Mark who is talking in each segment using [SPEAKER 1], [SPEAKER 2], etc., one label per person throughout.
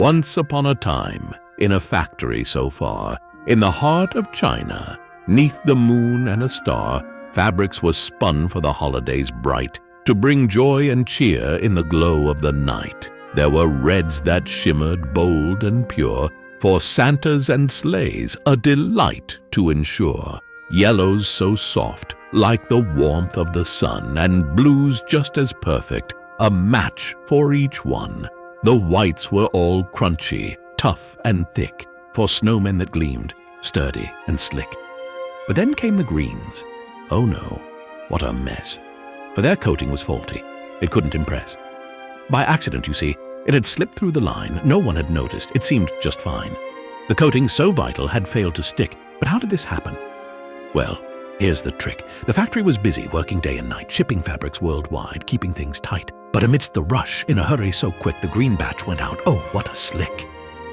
[SPEAKER 1] Once upon a time, in a factory so far, in the heart of China, 'neath the moon and a star, fabrics was spun for the holidays bright, to bring joy and cheer in the glow of the night. There were reds that shimmered bold and pure, for Santas and sleighs a delight to ensure. Yellows so soft, like the warmth of the sun, and blues just as perfect, a match for each one. The whites were all crunchy, tough and thick, for snowmen that gleamed, sturdy and slick. But then came the greens. Oh no, what a mess. For their coating was faulty. It couldn't impress. By accident, you see, it had slipped through the line. No one had noticed. It seemed just fine. The coating, so vital, had failed to stick. But how did this happen? Well, here's the trick. The factory was busy, working day and night, shipping fabrics worldwide, keeping things tight. But amidst the rush, in a hurry so quick, the green batch went out. Oh, what a slick!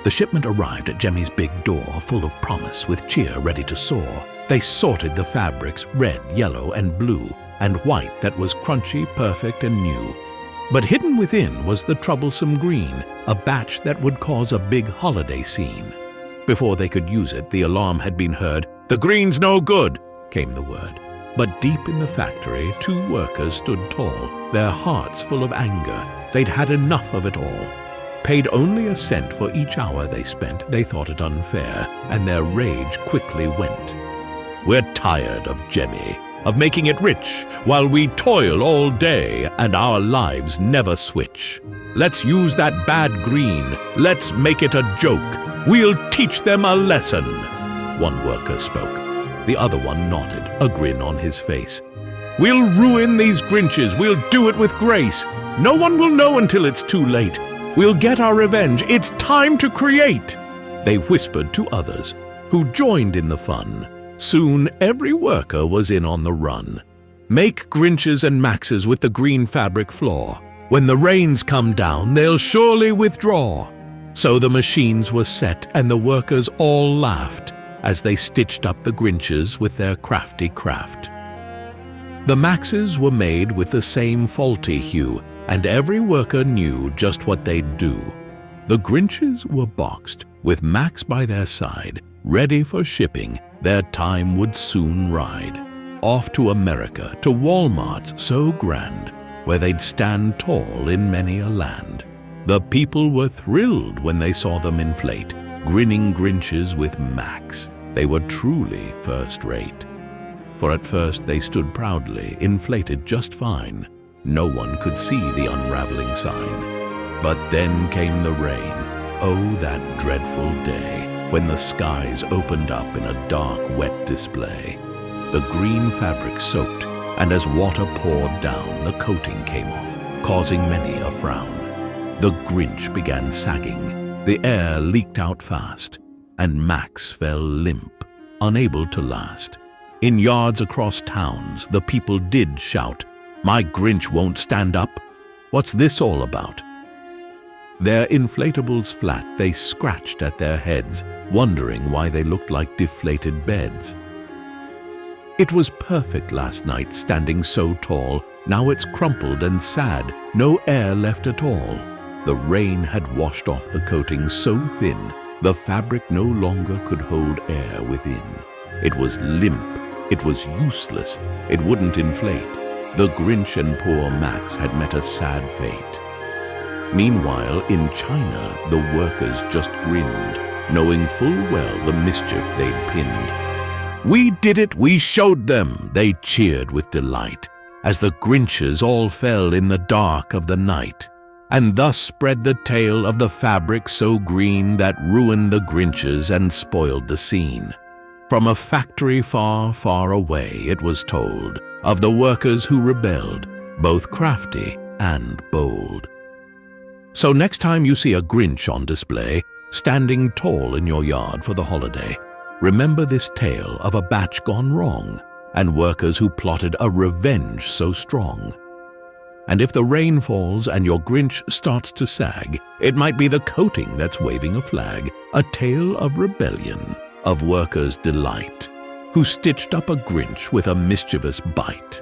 [SPEAKER 1] The shipment arrived at Jemmy's big door, full of promise, with cheer ready to soar. They sorted the fabrics, red, yellow, and blue, and white that was crunchy, perfect, and new. But hidden within was the troublesome green, a batch that would cause a big holiday scene. Before they could use it, the alarm had been heard. "The green's no good," came the word. But deep in the factory, 2 workers stood tall, their hearts full of anger. They'd had enough of it all. Paid only a cent for each hour they spent, they thought it unfair, and their rage quickly went. "We're tired of Jemmy, of making it rich, while we toil all day and our lives never switch. Let's use that bad green, let's make it a joke. We'll teach them a lesson." One worker spoke. The other one nodded, a grin on his face. "We'll ruin these Grinches, we'll do it with grace. No one will know until it's too late. We'll get our revenge, it's time to create." They whispered to others, who joined in the fun. Soon every worker was in on the run. Make Grinches and Maxes with the green fabric floor. When the rains come down, they'll surely withdraw. So the machines were set, and the workers all laughed as they stitched up the Grinches with their crafty craft. The Maxes were made with the same faulty hue, and every worker knew just what they'd do. The Grinches were boxed, with Max by their side, ready for shipping. Their time would soon ride. Off to America, to Walmarts so grand, where they'd stand tall in many a land. The people were thrilled when they saw them inflate, grinning Grinches with Max. They were truly first-rate. For at first they stood proudly, inflated just fine. No one could see the unraveling sign. But then came the rain. Oh, that dreadful day, when the skies opened up in a dark, wet display. The green fabric soaked, and as water poured down, the coating came off, causing many a frown. The Grinch began sagging, the air leaked out fast, and Max fell limp, unable to last. In yards across towns, the people did shout, "My Grinch won't stand up! What's this all about?" Their inflatables flat, they scratched at their heads, wondering why they looked like deflated beds. It was perfect last night, standing so tall. Now it's crumpled and sad, no air left at all. The rain had washed off the coating so thin, the fabric no longer could hold air within. It was limp, it was useless, it wouldn't inflate. The Grinch and poor Max had met a sad fate. Meanwhile, in China, the workers just grinned, knowing full well the mischief they'd pinned. "We did it, we showed them," they cheered with delight, as the Grinches all fell in the dark of the night. And thus spread the tale of the fabric so green that ruined the Grinches and spoiled the scene. From a factory far, far away it was told of the workers who rebelled, both crafty and bold. So next time you see a Grinch on display, standing tall in your yard for the holiday, remember this tale of a batch gone wrong, and workers who plotted a revenge so strong. And if the rain falls and your Grinch starts to sag, it might be the coating that's waving a flag, a tale of rebellion, of workers' delight, who stitched up a Grinch with a mischievous bite.